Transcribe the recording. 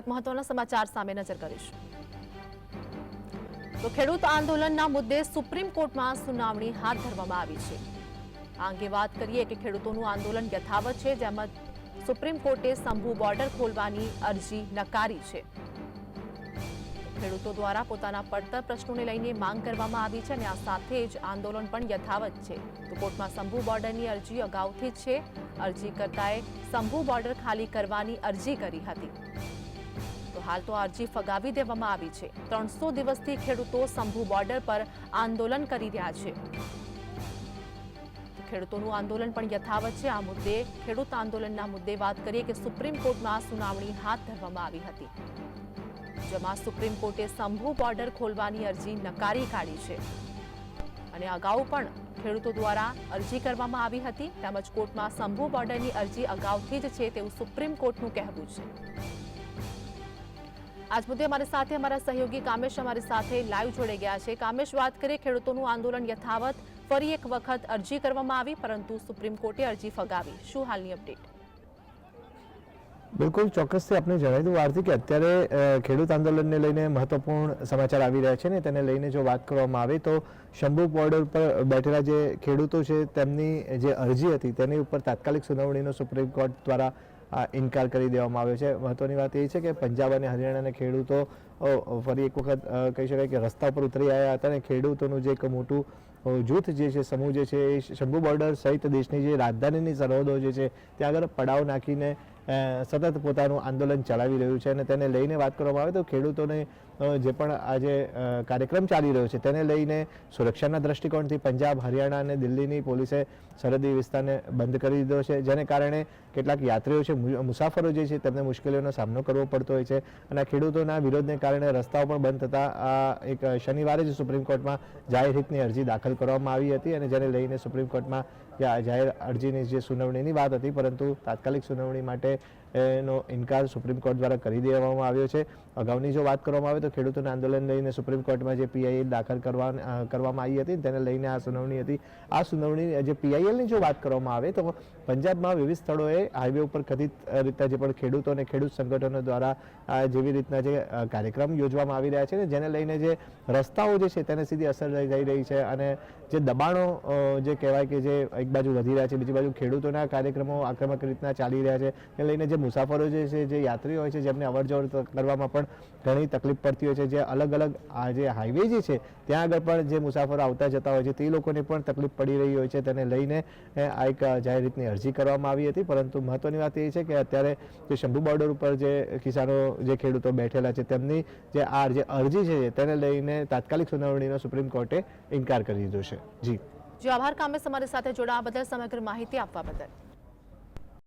મહત્વના સમાચાર સામે નજર કરીશું તો ખેડૂત આંદોલનના મુદ્દે સુપ્રીમ કોર્ટમાં સુનાવણી હાથ ધરવામાં આવી છે। આ અંગે વાત કરીએ કે ખેડૂતોનું આંદોલન યથાવત છે, જેમાં સુપ્રીમ કોર્ટે શંભુ બોર્ડર ખોલવાની અરજી નકારી છે। ખેડૂતો દ્વારા પોતાના પડતર પ્રશ્નોને લઈને માંગ કરવામાં આવી છે અને આ સાથે જ આંદોલન પણ યથાવત છે। તો કોર્ટમાં શંભુ બોર્ડરની અરજી અગાઉથી જ છે। અરજીકર્તાએ શંભુ બોર્ડર ખાલી કરવાની અરજી કરી હતી, તો હાલ તો અરજી ફગાવી દેવામાં આવી છે। 300 દિવસથી ખેડૂતો શંભુ બોર્ડર પર આંદોલન કરી રહ્યા છે। ખેડૂતોનું આંદોલન પણ યથાવત છે। આ મુદ્દે ખેડૂત આંદોલનના મુદ્દે વાત કરીએ કે સુપ્રીમ કોર્ટમાં સુનાવણી હાથ ધરવામાં આવી હતી, જેમાં સુપ્રીમ કોર્ટે શંભુ બોર્ડર ખોલવાની અરજી નકારી કાઢી છે અને અગાઉ પણ ખેડૂતો દ્વારા અરજી કરવામાં આવી હતી, તેમજ કોર્ટમાં શંભુ બોર્ડરની અરજી અગાઉથી જ છે તેવું સુપ્રીમ કોર્ટનું કહેવું છે। આજ મુદ્દે અમારી સાથે અમારા સહયોગી કામેશ અમારી સાથે લાઈવ જોડાઈ ગયા છે। કામેશ, વાત કરીએ ખેડૂતોનું આંદોલન યથાવત, ફરી એક વખત અરજી કરવામાં આવી પરંતુ સુપ્રીમ કોર્ટે અરજી ફગાવી, શું હાલની અપડેટ? બિલકુલ ચોક્કસથી આપણે જણાવી દઉં આરતી કે અત્યારે ખેડૂત આંદોલનને લઈને મહત્વપૂર્ણ સમાચાર આવી રહ્યા છે ને તેને લઈને જો વાત કરવામાં આવે તો શંભુ બોર્ડર પર બેઠેલા જે ખેડૂતો છે તેમની જે અરજી હતી તેની ઉપર તાત્કાલિક સુનાવણીનો સુપ્રીમ કોર્ટ દ્વારા ઇનકાર કરી દેવામાં આવ્યો છે। મહત્વની વાત એ છે કે પંજાબ અને હરિયાણાના ખેડૂતો ફરી એક વખત કહી શકાય કે રસ્તા પર ઉતરી આવ્યા હતા અને ખેડૂતોનું જે એક મોટું જૂથ જે છે, સમૂહ જે છે એ શંભુ બોર્ડર સહિત દેશની જે રાજધાનીની સરહદો જે છે ત્યાં આગળ પડાવ નાખીને સતત પોતાનું આંદોલન ચલાવી રહ્યું છે અને તેને લઈને વાત કરવામાં આવે તો ખેડૂતોને જે પણ આજે કાર્યક્રમ ચાલી રહ્યો છે તેને લઈને સુરક્ષાના દ્રષ્ટિકોણથી પંજાબ, હરિયાણા અને દિલ્હીની પોલીસે સરહદી વિસ્તારને બંધ કરી દીધો છે, જેને કારણે કેટલાક યાત્રીઓ છે, મુસાફરો જે છે તેમને મુશ્કેલીઓનો સામનો કરવો પડતો હોય છે અને ખેડૂતોના વિરોધને કારણે રસ્તાઓ પણ બંધ થતાં એક શનિવારે જ સુપ્રીમ કોર્ટમાં જાહેર હિતની અરજી દાખલ કરવામાં આવી હતી અને જેને લઈને સુપ્રીમ કોર્ટમાં જાહેર અરજીની જે સુનાવણીની વાત હતી પરંતુ તાત્કાલિક સુનાવણી માટે નો ઇનકાર સુપ્રીમ કોર્ટ દ્વારા કરી દેવામાં આવ્યો છે। અગાઉની જો વાત કરવામાં આવે તો ખેડૂતોના આંદોલન લઈને સુપ્રીમ કોર્ટમાં જે પીઆઈએલ દાખલ કરવામાં આવી હતી તેને લઈને આ સુનાવણી હતી। આ સુનાવણી જે પીઆઈએલની જો વાત કરવામાં આવે તો પંજાબમાં વિવિધ સ્થળોએ હાઈવે ઉપર કથિત રીતના જે પણ ખેડૂતો અને ખેડૂત સંગઠનો દ્વારા જેવી રીતના જે કાર્યક્રમ યોજવામાં આવી રહ્યા છે ને જેને લઈને જે રસ્તાઓ જે છે તેને સીધી અસર થઈ રહી છે અને જે દબાણો જે કહેવાય કે જે એક બાજુ વધી રહ્યા છે, બીજી બાજુ ખેડૂતોના કાર્યક્રમો આક્રમક રીતના ચાલી રહ્યા છે તેને લઈને જે મુસાફરો જે છે, જે યાત્રીઓ હોય છે જેમને અવરજવર કરવામાં પણ ઘણી તકલીફ પડતી હોય છે। જે અલગ અલગ આ જે હાઈવે જે છે ત્યાં આગળ પણ જે મુસાફરો આવતા જતા હોય છે તે લોકોને પણ તકલીફ પડી રહી હોય છે, તેને લઈને આ એક જાહેર રીતની અરજી કરવામાં આવી હતી। પરંતુ મહત્વની વાત એ છે કે અત્યારે જે શંભુ બોર્ડર ઉપર જે કિસાનો જે ખેડૂતો બેઠેલા છે તેમની જે અરજી છે તેને લઈને તાત્કાલિક સુનાવણીનો સુપ્રીમ કોર્ટે ઇનકાર કરી દીધો છે। જી આભાર કામેશ, અમારી સાથે જોડાવા બદલ સમગ્ર માહિતી આપવા બદલ।